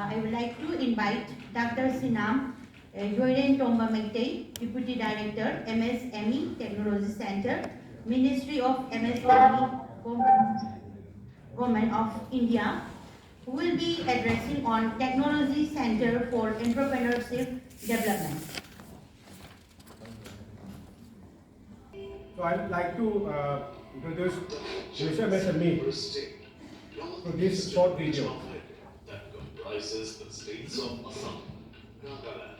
I would like to invite Dr. Sinam, Yoirentomba, Deputy Director, MSME Technology Center, Ministry of MSME, Government of India, who will be addressing on Technology Center for Entrepreneurship Development. So I'd like to introduce MSME to this short video. That comprises the states of Assam, Nagaland,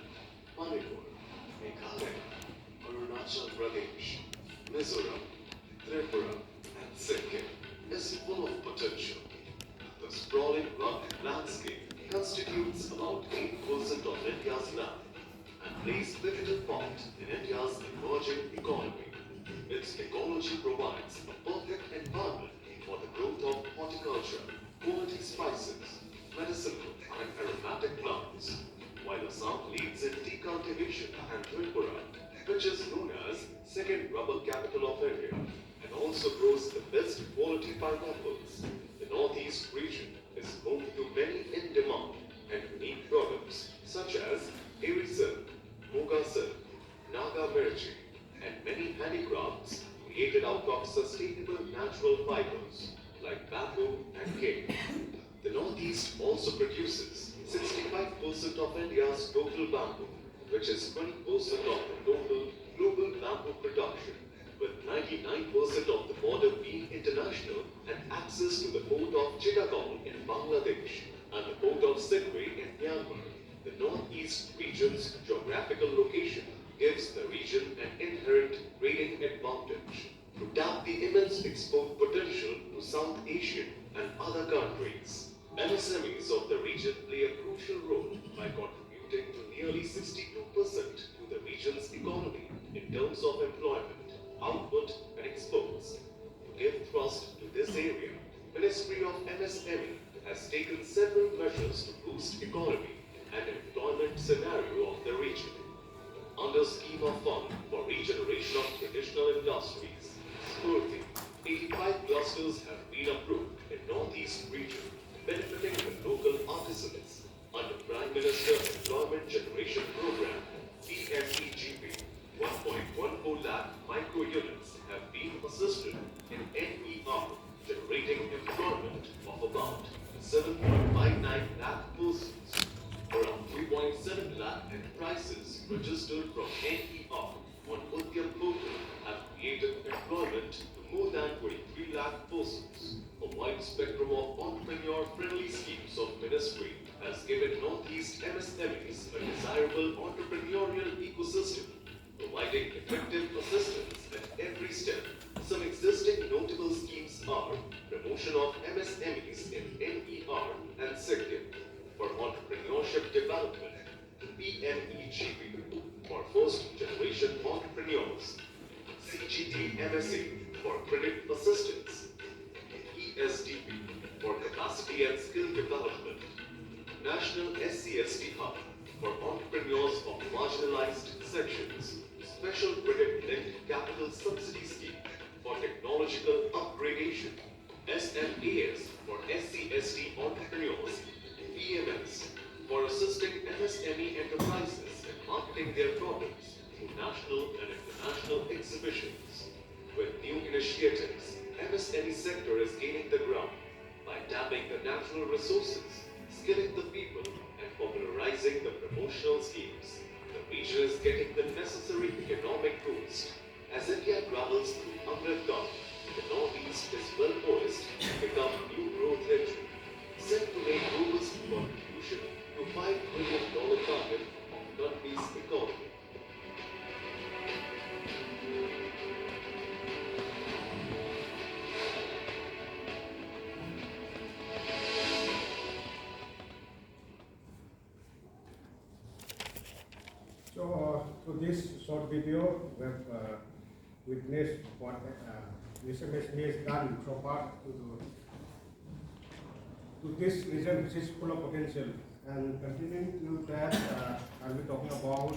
Manipur, Meghalaya, Arunachal Pradesh, Mizoram, Tripura, and Sikkim is full of potential. The sprawling rugged landscape constitutes about 8% of India's land and plays pivotal part in India's emerging economy. Its ecology provides a perfect environment for the growth of horticulture, quality spices, medicinal and aromatic plants, while Assam leads in tea cultivation and Tripura, which is known as second rubber capital of India, and also grows the best quality pineapples. The northeast region is home to many in-demand and unique products such as Hiri silk, Moga silk, Naga mirchi, and many handicrafts created out of sustainable natural fibers like bamboo and cane. The Northeast also produces 65% of India's total bamboo, which is 20% of the total global bamboo production, with 99% of the border being international and access to the port of Chittagong in Bangladesh and the port of Sikri in Myanmar. The Northeast region's geographical location gives the region an inherent trading advantage to tap the immense export potential to South Asian and other countries. MSMEs of the region play a crucial role by contributing to nearly 62% to the region's economy in terms of employment, output and exports. To give thrust to this area, Ministry of MSME has taken several measures to boost economy and employment scenario of the region. Under Scheme of Fund for Regeneration of Traditional Industries, SPURTI, 85 clusters have been approved in Northeast region, benefiting the local artisans. Under Prime Minister Employment Generation Program, PMEGP, 1.14 lakh micro units have been assisted in NER, generating employment of about 7.59 lakh persons. Around 3.7 lakh enterprises registered from NER on Udyam portal have created employment to more than 23 lakh persons. A wide spectrum of entrepreneur-friendly schemes of ministry has given Northeast MSMEs a desirable entrepreneurial ecosystem, providing effective assistance at every step. Some existing notable schemes are promotion of MSMEs in NER and Sikkim, for entrepreneurship development, PMEGP for first generation entrepreneurs, CGT MSA for credit assistance, ESDP for capacity and skill development, National SCST Hub for entrepreneurs of marginalized sections, Special Credit Linked Capital Subsidy Scheme for technological upgradation, SMAS for SC/ST entrepreneurs, PMS for assisting MSME enterprises in marketing their products through national and international exhibitions. With new initiatives, MSME sector is gaining the ground by tapping the natural resources, skilling the people, and popularizing the promotional schemes. The region is getting the necessary economic boost. As India travels through Amrit Kaal, the Northeast is well poised to become a new growth engine, set to make robust contribution to $5 billion target of the country's economy. So this short video, we have witnessed what MSME has done so far to this region, which is full of potential. And continuing to that, I'll be talking about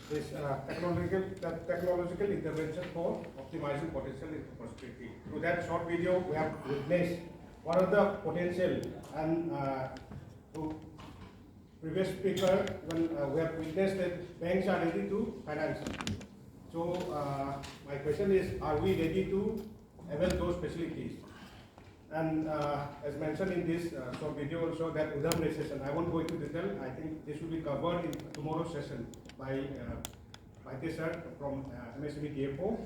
this technological intervention for optimizing potential in prosperity. Through that short video, we have witnessed what are the potential, and to previous speaker, when we have witnessed that banks are ready to finance. So my question is, are we ready to avail those facilities? And as mentioned in this short video also, that Udham recession, I won't go into detail. I think this will be covered in tomorrow's session by this sir from MSME DFO,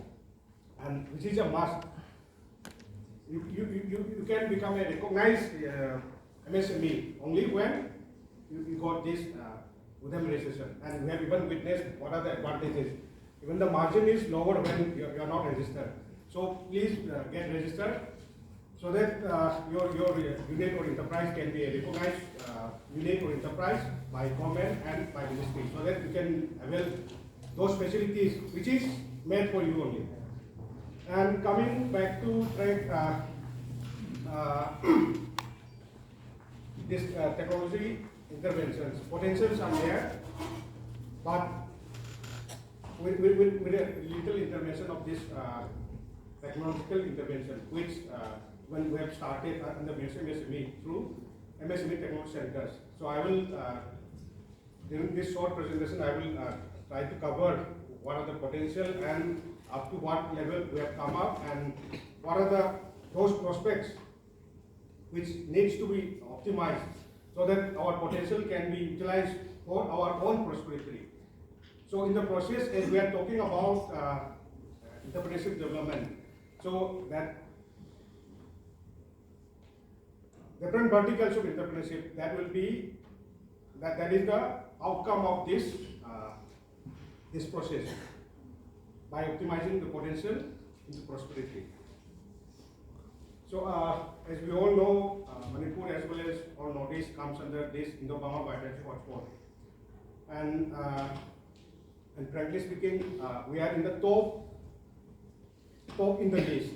and which is a must. You can become a recognized MSME only when you got this Udham recession, and we have even witnessed what are the advantages. Even the margin is lower when you are not registered. So please get registered, so that your unit or enterprise can be a recognized unit or enterprise by government and by ministry, so that you can avail those facilities which is made for you only. And coming back to track this technology interventions, potentials are there, but with a little intervention of this technological intervention, which when we have started in the MSME through MSME Technology Centers. So I will, during this short presentation, I will try to cover what are the potential and up to what level we have come up, and what are those prospects which needs to be optimized, so that our potential can be utilized for our own prosperity. So in the process, as we are talking about entrepreneurship development, so that different verticals of entrepreneurship, that will be that is the outcome of this this process, by optimizing the potential into prosperity. So as we all know, Manipur as well as all Northeast comes under this Indo-Burma bilateral hotspot, and frankly speaking, we are in the top in the list,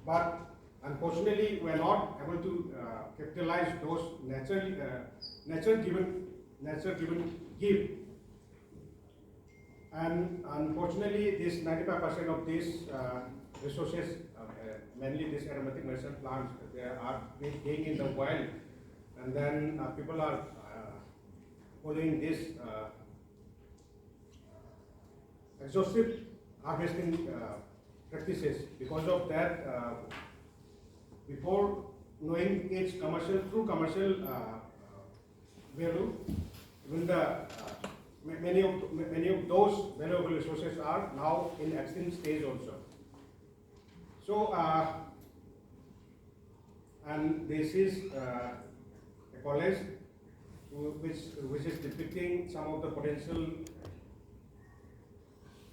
but unfortunately we are not able to capitalize those nature given gift. And unfortunately, this 95% of these resources, mainly these aromatic medicine plants, they are being in the wild, and then people are following this exhaustive harvesting practices. Because of that, before knowing its true commercial value, even the many of those valuable resources are now in extinct stage also. So, and this is a college which is depicting some of the potential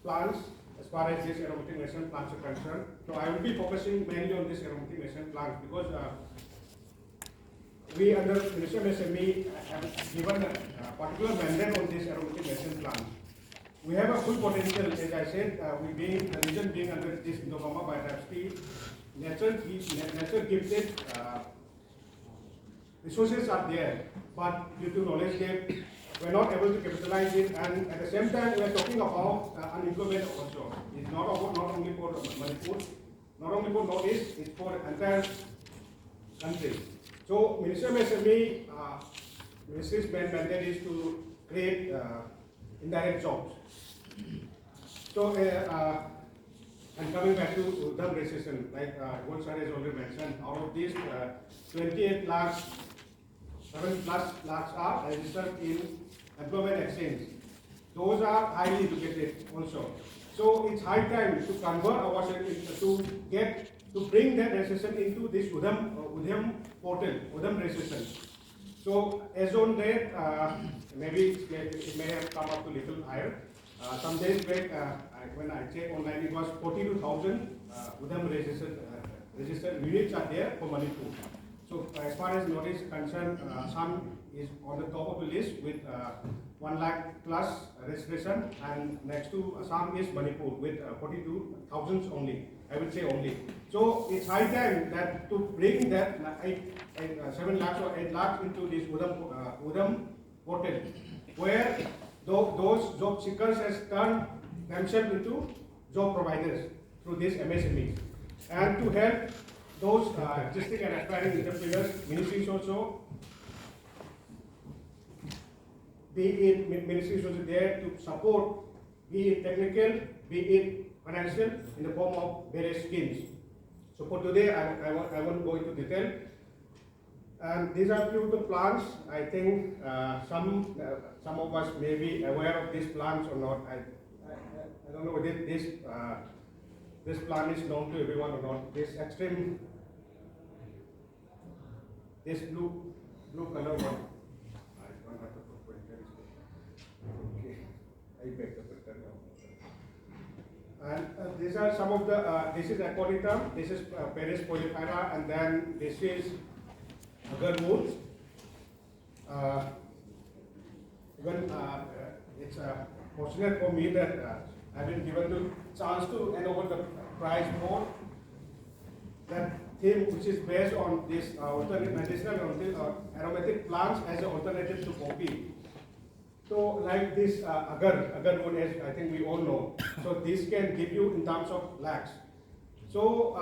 plants as far as this aromatic medicine plants are concerned. So I will be focusing mainly on this aromatic medicine plants, because we under Ministry of MSME have given a particular mandate on this aromatic medicine plant. We have a full potential, as I said, the region being under this Indo-Burma biodiversity, nature gifted resources are there, but due to knowledge gap, we are not able to capitalize it, and at the same time we are talking about unemployment also. It's not only for Manipur, not only for Northeast, it's for entire country. So Ministry of MSME, Ministry's main mandate is to create indirect jobs. So and coming back to Udham recession, like what sir has already mentioned, out of these 28 lakhs, 7+ lakhs are registered in employment exchange. Those are highly educated also. So it's high time to convert ourselves to bring that recession into this Udham portal, Udham recession. So as on date, maybe it may have come up to little higher. Some days back, when I checked online, it was 42,000 Udham registered units are there for Manipur. So as far as Northeast is concerned, Assam is on the top of the list with 1 lakh plus registration, and next to Assam is Manipur with 42,000 only. I would say only. So it's high time that to bring that 7 lakhs or 8 lakhs into this Udham portal, where those job seekers has turned themselves into job providers through these MSMEs. And to help those existing and aspiring entrepreneurs, ministry is also there to support, be it technical, be it financial, in the form of various schemes. So for today, I won't go into detail. And these are few of the plans. I think some of us may be aware of these plans or not. I don't know whether this plan is known to everyone or not. This blue color one. I don't have to put it. Okay, I beg the printer now. And these are some of the. This is Aquaritum. This is Paris polyphyra, and then this is agarwood. It's fortunate for me that I've been given the chance to hand over the prize for that theme, which is based on this alternate medicinal aromatic plants as an alternative to coffee. So like this agarwood, as I think we all know, so this can give you in terms of lakhs. So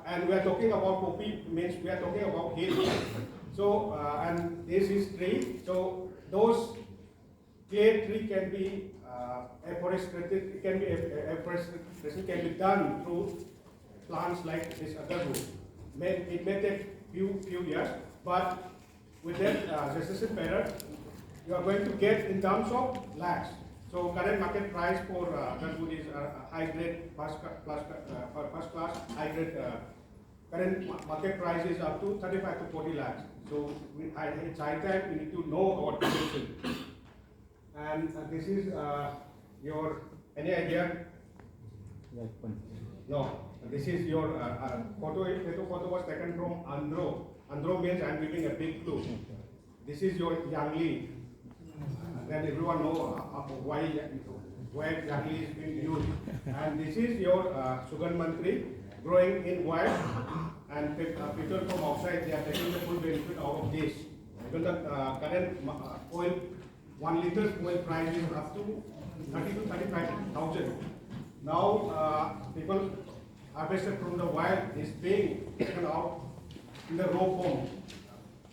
and we are talking about coffee, means we are talking about heat. So and this is tree. So those clay tree can be afforested. It can be afforestation can be done through plants like this agarwood. It may take few years, but with that gestation period, you are going to get in terms of lakhs. So current market price for agarwood is high grade first class high grade. Current market price is up to 35 to 40 lakhs. So it's high time we need to know our position. And this is your, any idea? No. This is your photo. The photo was taken from Andhro. Andhro means I'm giving a big clue. This is your Yangli. Then everyone know why Yangli is being used. And this is your Sugan Mantri growing in wild. And people from outside, they are taking the full benefit out of this. Even the current oil, 1 liter oil price is up to 30 to 35,000. Now people harvested from the wild is being taken out in the raw form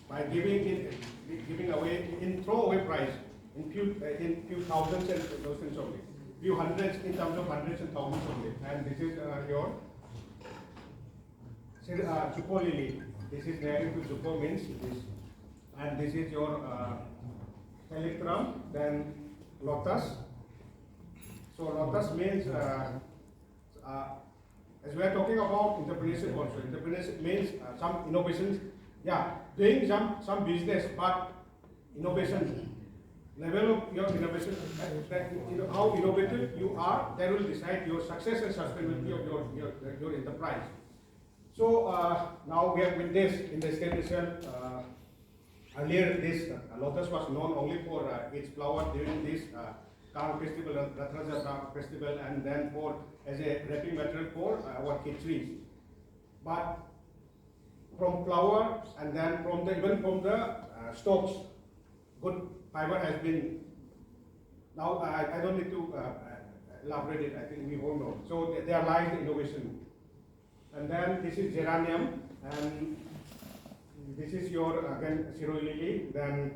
by giving away in throwaway price in few thousands and thousands only, few hundreds in terms of hundreds and thousands only. And this is your Chupo lily. This is native to Chupo means this, and this is your Helictrum, then lotus. So lotus means as we are talking about entrepreneurship also. Entrepreneurship means some innovations. Yeah, doing some business, but innovation. Level of your innovation, how innovative you are, that will decide your success and sustainability of your enterprise. So now we have witnessed in the state result. Earlier, this lotus was known only for its flower during this Kang festival, Rathraja festival, and then for as a wrapping material for our khichris. But from flower and then even from the stalks, good fiber has been. Now I don't need to elaborate it. I think we all know. So there lies the innovation. And then this is geranium, and this is your again Siro lily. Then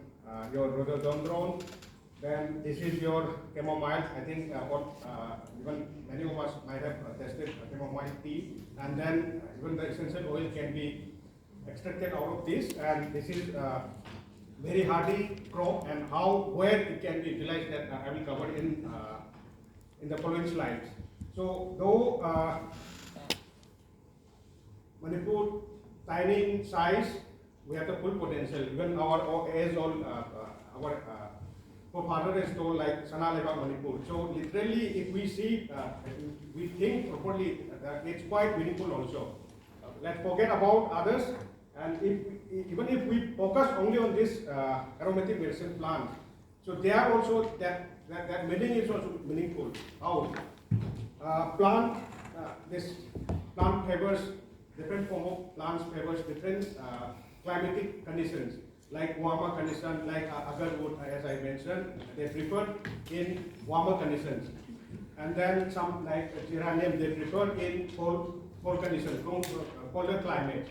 your rhododendron. Then this is your chamomile. I think even many of us might have tested chamomile tea. And then even the essential oil can be extracted out of this. And this is very hardy crop, and where it can be utilized, that I will cover in the following slides. So though Manipur tiny in size, we have the full potential. Even our father is told like Sana Leva Manipur. So literally, if we see, we think properly, it's quite meaningful also. Let's forget about others, and even if we focus only on this aromatic medicine plant, so they are also that meaning is also meaningful. How this plant favors different form of plants favors different climatic conditions. like warmer conditions, like agarwood, as I mentioned, they prefer in warmer conditions. And then some like geranium, they prefer in cold conditions, colder climate.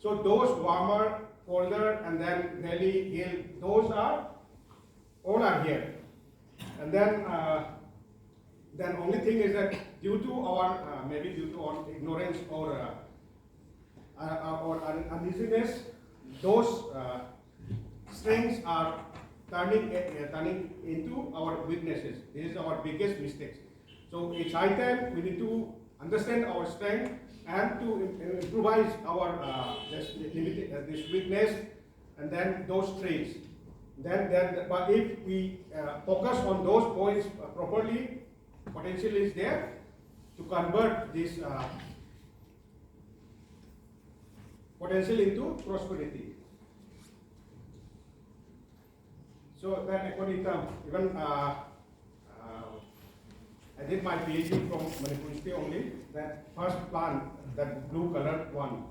So those warmer, colder, and then valley, hill, those are all are here. And then only thing is that due to our maybe due to our ignorance or uneasiness, those strengths are turning into our weaknesses. This is our biggest mistakes. So it's high time we need to understand our strength and to improvise our this weakness and then those traits. But if we focus on those points properly, potential is there to convert this potential into prosperity. So then according to even I did my PhD from Manipur University only. That first plant, that blue colored one,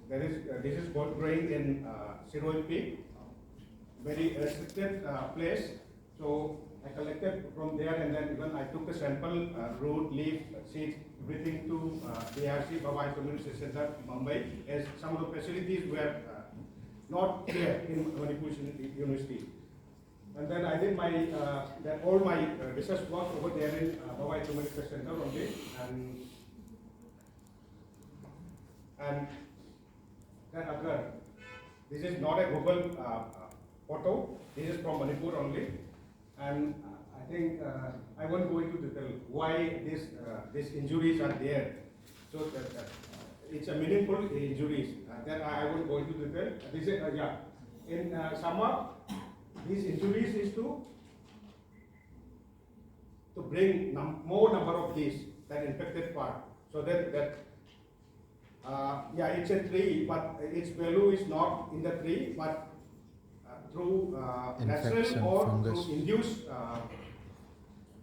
this is growing in Siroy Peak, very restricted place. So I collected from there, and then even I took the sample, root, leaf, seeds, everything to ARC, Bawai Community Center, Mumbai, as some of the facilities were not here in Manipur University. And then I did my all my research work over there in Bawai Community Center only, and then again, this is not a Google photo. This is from Manipur only, and I think I won't go into detail why these injuries are there. So it's a meaningful injuries. That I won't go into detail. This is in summer. These injuries is to bring more number of these that infected part, so that it's a tree, but its value is not in the tree, but through natural or fungus. through induced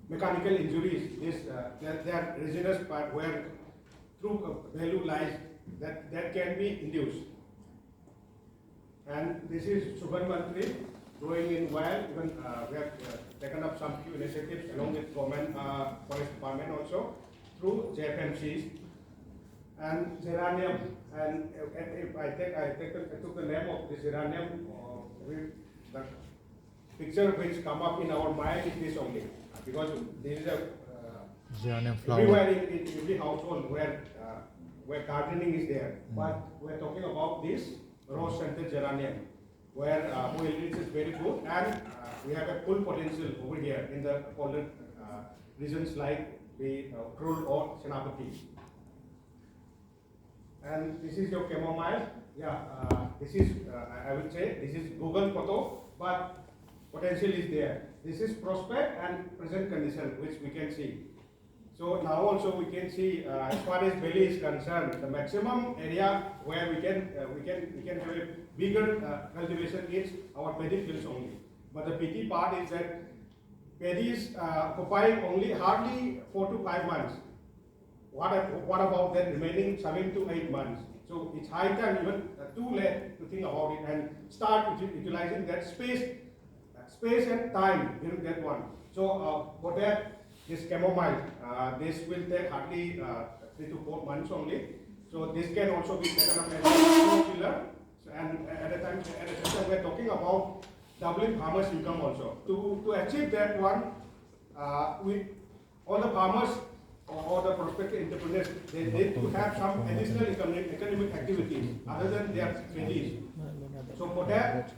mechanical injuries. There are resinous part where true value lies that can be induced. And this is Sugarman tree growing in wild. Even we have taken up some few initiatives along with government, forest department also through JFMCs. And geranium, and if I took the name of this geranium, the picture which come up in our mind is this only, because this is a Geranium flower. everywhere in every household where gardening is there. But we're talking about this rose-scented geranium, where yield is very good, and we have a full potential over here in the colder regions like the Krul or Senapati. And this is your chamomile. This is I would say this is Google photo, but potential is there. This is prospect and present condition which we can see. So now also we can see as far as valley is concerned, the maximum area where we can have a bigger cultivation is our paddy fields only. But the pity part is that paddy is occupying only hardly 4 to 5 months. What about that remaining 7 to 8 months? So it's high time, even too late to think about it and start utilizing that space and time during that one. So for that, this chamomile, this will take hardly 3 to 4 months only. So this can also be taken up as a pillar. And at the time we are talking about doubling farmers' income also. To achieve that one, with all the farmers or the prospective entrepreneurs, they need to have some additional economic activities other than their trainees. So for that,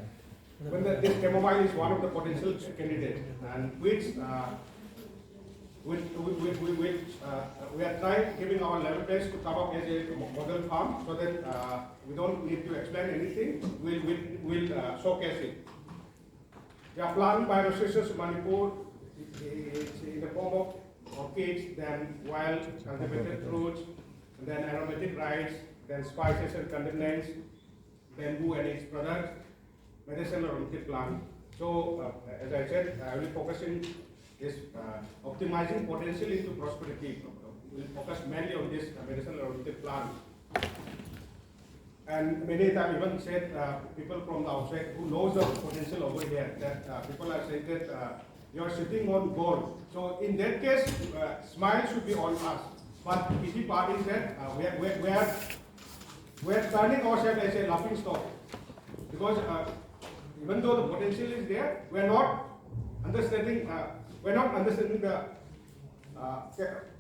when this chamomile is one of the potential candidates, and which we are trying giving our level best to come up as a model farm, so that we don't need to explain anything. We'll showcase it. We are planting bioresources in Manipur. It's in the form of orchids, then wild cultivated fruits, and then aromatic rice, then spices and condiments, bamboo and its products, medicinal aromatic plant. So as I said, I will be focusing this optimizing potential into prosperity. We'll focus mainly on this medicinal aromatic plant. And many times even said people from the outside who knows the potential over here, that people are saying that you are sitting on gold. So in that case, smile should be on us. But easy part is that we are turning ourselves as a laughing stock, because even though the potential is there, we are not understanding. The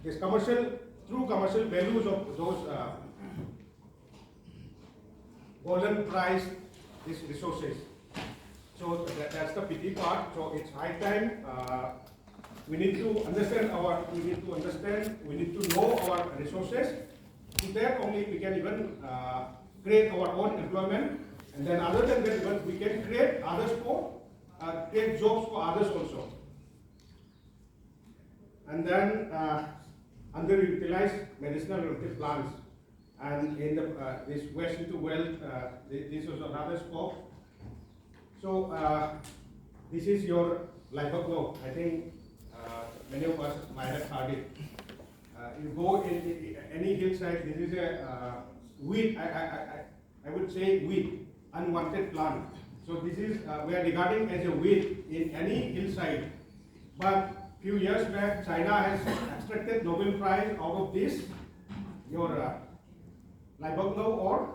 this true commercial values of those golden prize these resources. So that's the pity part. So it's high time we need to understand we need to know our resources. To that only we can even create our own employment, and then other than that even we can create create jobs for others also. And then underutilized medicinal plants, and in this waste into wealth, this was another scope. So this is your life globe. I think many of us might have heard it. You go in any hillside, this is a weed. I would say weed, unwanted plant. So this is we are regarding as a weed in any hillside. But few years back, China has extracted Nobel Prize out of this, your Libogno or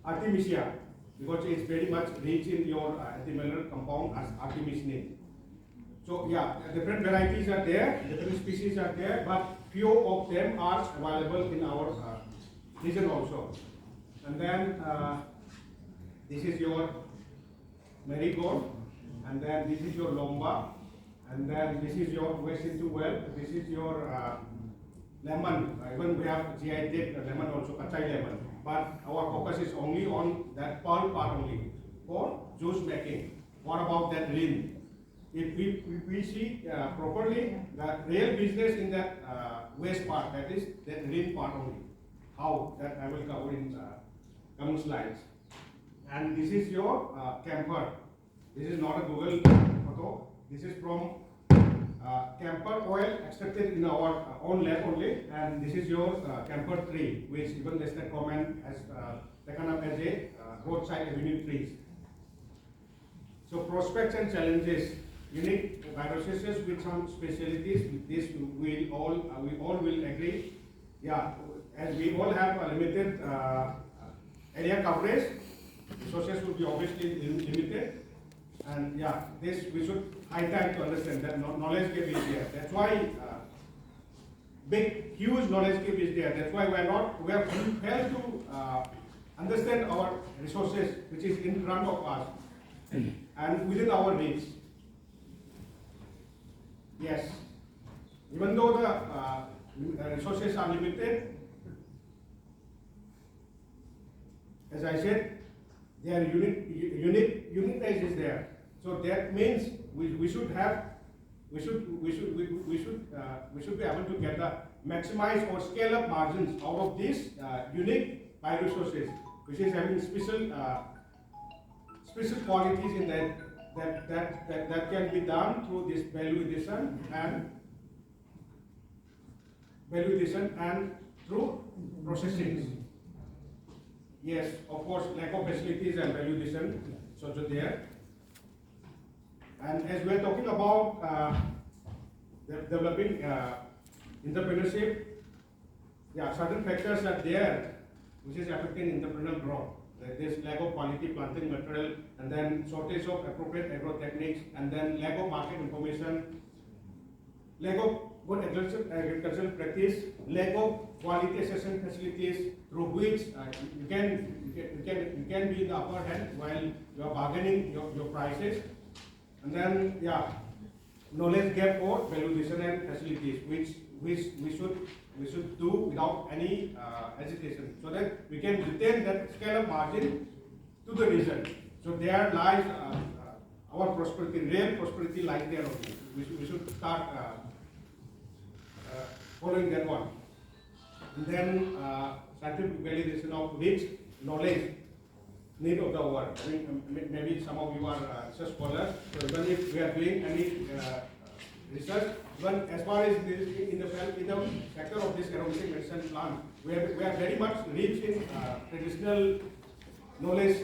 Artemisia, because it's very much rich in your antimalarial compound as artemisinin. So yeah, different varieties are there, different species are there, but few of them are available in our region also. And then this is your marigold. And then this is your lomba, and then this is your waste into well. This is your lemon. Even we have GI Dept lemon also, kachai lemon. But our focus is only on that pulp part only for juice making. What about that rind? If we see properly, the real business in that waste part, that is that rind part only. How that I will cover in coming slides. And this is your camphor. This is not a Google photo. This is from camphor oil extracted in our own lab only, and this is your camphor tree, which even the state government has taken up as a roadside avenue trees. So prospects and challenges, unique bioresources with some specialties. With this, we all will agree. Yeah, as we all have a limited area coverage, resources will be obviously limited. And yeah, this we should high time to understand that knowledge gap is there. That's why big, huge knowledge gap is there. That's why we have failed to understand our resources, which is in front of us and within our reach. Yes, even though the resources are limited, as I said, their uniqueness is there. So that means we should be able to get the maximize or scale up margins out of these unique bioresources, which is having special qualities in that can be done through this value addition and through processing. Yes, of course, lack of facilities and value addition is also there. And as we are talking about developing entrepreneurship, yeah, certain factors are there which is affecting entrepreneurial growth. There's lack of quality planting material, and then shortage of appropriate agro techniques, and then lack of market information, lack of good agricultural practice, lack of quality assessment facilities through which you can be in the upper hand while you are bargaining your prices. And then yeah, knowledge gap or value addition and facilities, which we should do without any hesitation, so that we can retain that scale of margin to the region. So there lies our prosperity, real prosperity lies there only. We should start following that one. And then scientific validation of rich knowledge need of the world. I mean, maybe some of you are research scholars, so even if we are doing any research, even as far as in the sector of this aromatic medicine plant. We are very much rich in traditional knowledge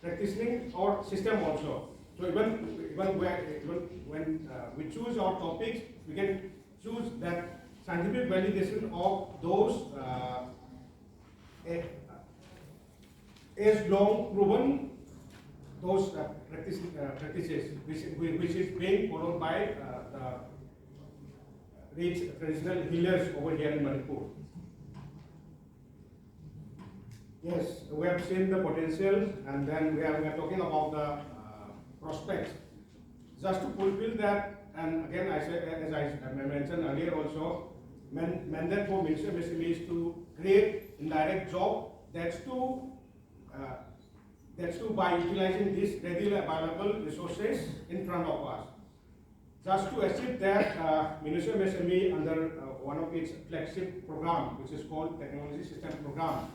practicing or system also. So even when we choose our topics, we can choose that scientific validation of those age-long proven those practices, which is being followed by the rich traditional healers over here in Manipur. Yes, we have seen the potential, and then we are talking about the prospects. Just to fulfill that, and again, as I mentioned earlier also, mandate for Ministry of MSME is to create indirect job. That's to by utilizing these readily available resources in front of us. Just to achieve that, Ministry of MSME under one of its flagship program, which is called Technology System Program,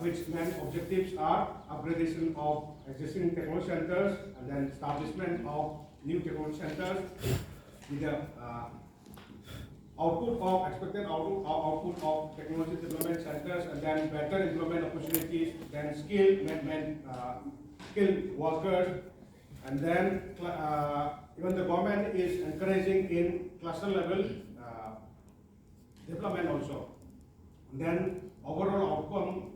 which main objectives are upgradation of existing technology centers and then establishment of new technology centers with the expected output of technology development centers, and then better employment opportunities, then skilled workers, and then even the government is encouraging in cluster level development also. And then overall outcome,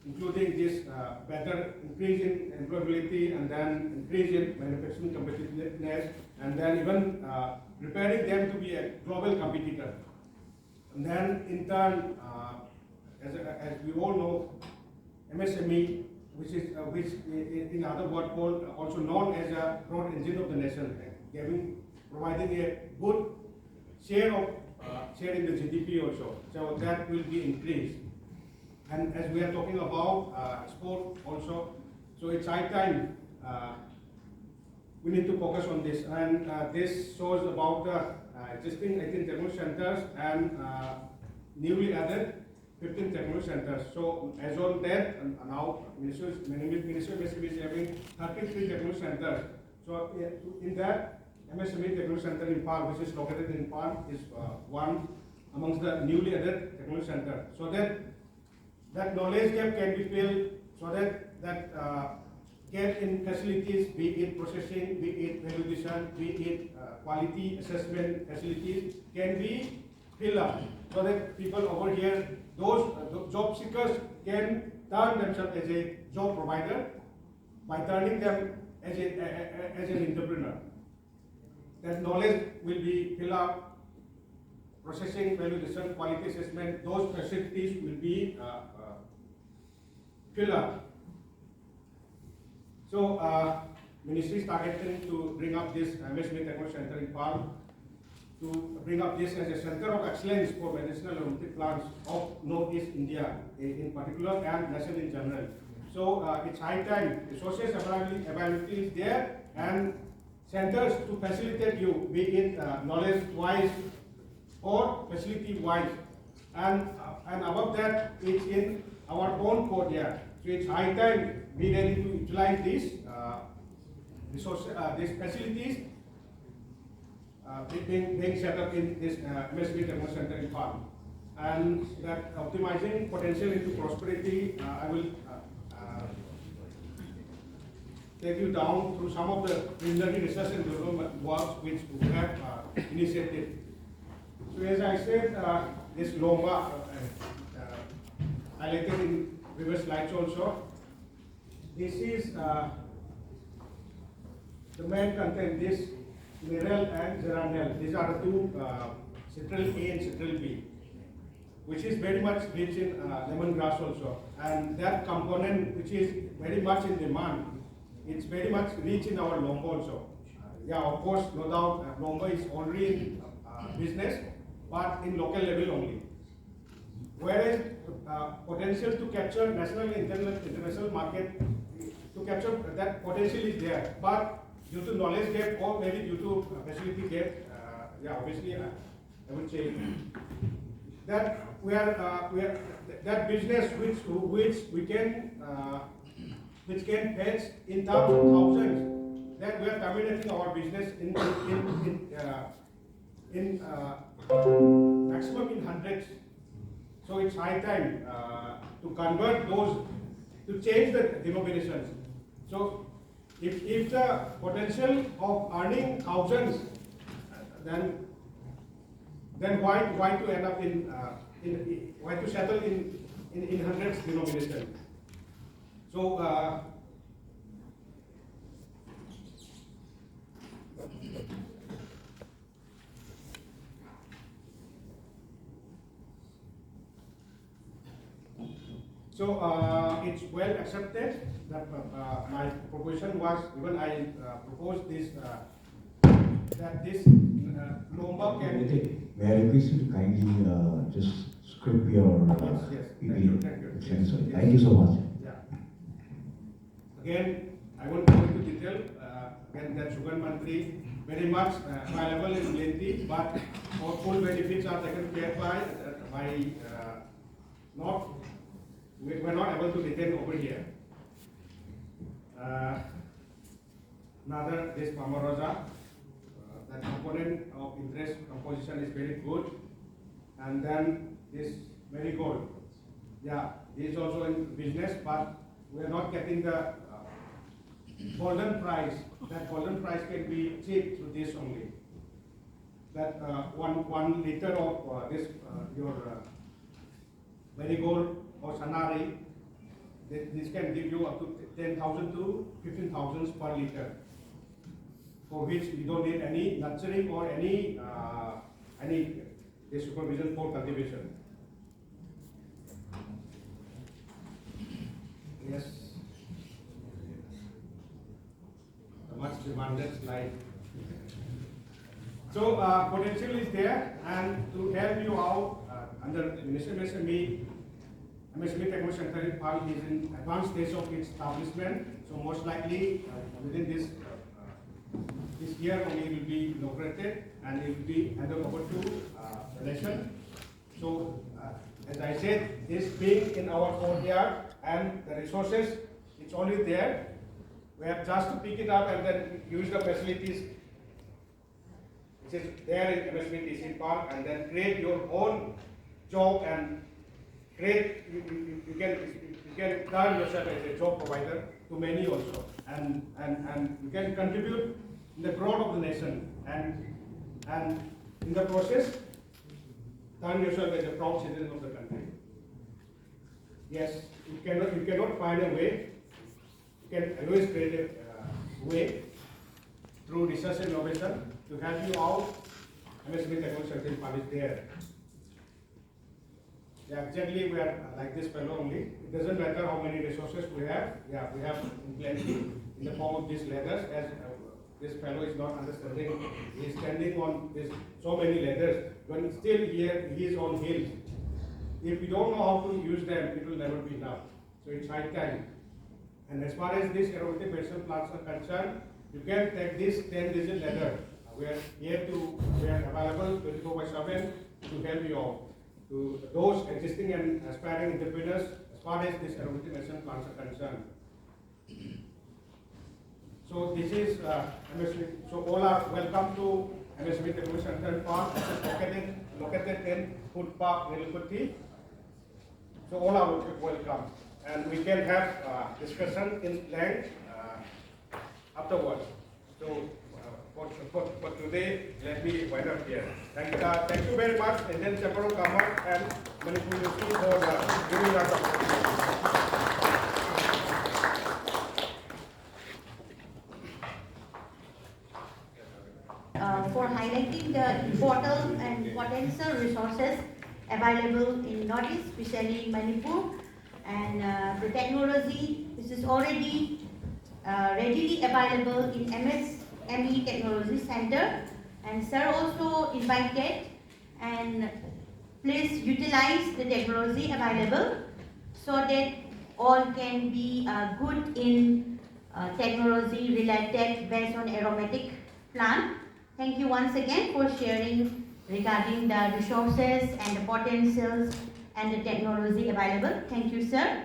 including this better increase in employability, and then increase in manufacturing competitiveness, and then even preparing them to be a global competitor. And then in turn, as we all know, MSME, which in other words called also known as a growth engine of the nation, providing a good share in the GDP also. So that will be increased. And as we are talking about export also, so it's high time we need to focus on this. And this shows about the existing 18 technology centers and newly added 15 technology centers. So as on that, now Ministry of MSME is having 33 technology centers. So in that, MSME Technology Center in Imphal, which is located in Imphal, is one amongst the newly added technology center. So that knowledge gap can be filled, so that gap in facilities, be it processing, be it validation, be it quality assessment facilities, can be filled up, so that people over here, those job seekers, can turn themselves as a job provider by turning them as an entrepreneur. That knowledge will be filled up, processing, validation, quality assessment, those facilities will be filled up. So, Ministry is targeting to bring up this MSME Technology Center in Imphal, to bring up this as a center of excellence for medicinal aromatic plants of Northeast India in particular, and nation in general. So, it's high time resources availability is there, and centers to facilitate you, be it knowledge-wise or facility-wise, and above that, it's in our own courtyard. So it's high time be ready to utilize these these facilities being set up in this MSB Technology Center in Imphal, and that optimizing potential into prosperity. I will take you down through some of the preliminary research and development works which we have initiated. So as I said, this Lomba highlighted in previous slides also. This is the main content, this mineral and geraniol. These are the two, citral A and citral B, which is very much rich in lemongrass also. And that component, which is very much in demand, it's very much rich in our Lomba also. Yeah, of course, no doubt, Lomba is already in business, but in local level only. Whereas potential to capture national and international market, to capture that potential is there, but due to knowledge gap or maybe due to facility gap, yeah, obviously I would say that we are that business which can fetch in terms of thousands, that we are terminating our business in maximum in hundreds. So it's high time to convert those, to change the denominations. So if the potential of earning thousands, then why to end up in why to settle in hundreds denomination? So it's well accepted that my proposition was, even I proposed this, that this number can... May I request you to kindly just script your Yes, thank you. Yes. Yes. Thank you so much. Yeah. Again, I won't go into detail. Again, that Sugar Mantri very much available in lengthy, but our full benefits are taken care by not, we're not able to retain over here. Another, this Pamarosa, that component of interest composition is very good. And then this marigold, yeah, is also in business, but we are not getting the golden price. That golden price can be achieved through this only. That 1 liter of this your marigold or sanari, this can give you up to 10,000 to 15,000 per liter, for which you don't need any nurturing or any supervision for cultivation. Yes, the much demanded slide. So potential is there, and to help you out under MSME Technology Center in Imphal is in advanced stage of its establishment. So most likely within this year only it will be inaugurated and it will be handed over to the nation. So as I said, this being in our courtyard and the resources, it's only there. We have just to pick it up and then use the facilities which is there in MSME in Imphal, and then create your own job and create, you can turn yourself as a job provider to many also, and you can contribute in the growth of the nation, and in the process turn yourself as a proud citizen of the country. Yes, you cannot find a way. You can always create a way through research and innovation to help you out. MSME Technology Center is there. Yeah, exactly, we are like this fellow only. It doesn't matter how many resources we have. Yeah, we have plenty in the form of these leathers. As this fellow is not understanding, he is standing on this so many leathers. When still here, he is on hills. If we don't know how to use them, it will never be enough. So it's high time. And as far as these aromatic medicinal plants are concerned, you can take this 10-digit leather. We are here to, we are available 24/7 to help you out. To those existing and aspiring entrepreneurs, as far as this aromatic medicinal plants are concerned. So this is MSME. So all are welcome to MSME Technology Center Park, located in Food Park, Nilikuti. So all are welcome, and we can have discussion in length afterwards. So for today, let me wind up here. Thank you very much, Indian Chamber of Commerce and Manipur University for giving us opportunity. For highlighting the important and potential resources available in Northeast, especially in Manipur, and the technology which is already readily available in MSME Technology Center. And sir also invited, and please utilize the technology available so that all can be good in technology related based on aromatic plant. Thank you once again for sharing regarding the resources and the potentials and the technology available. Thank you, sir.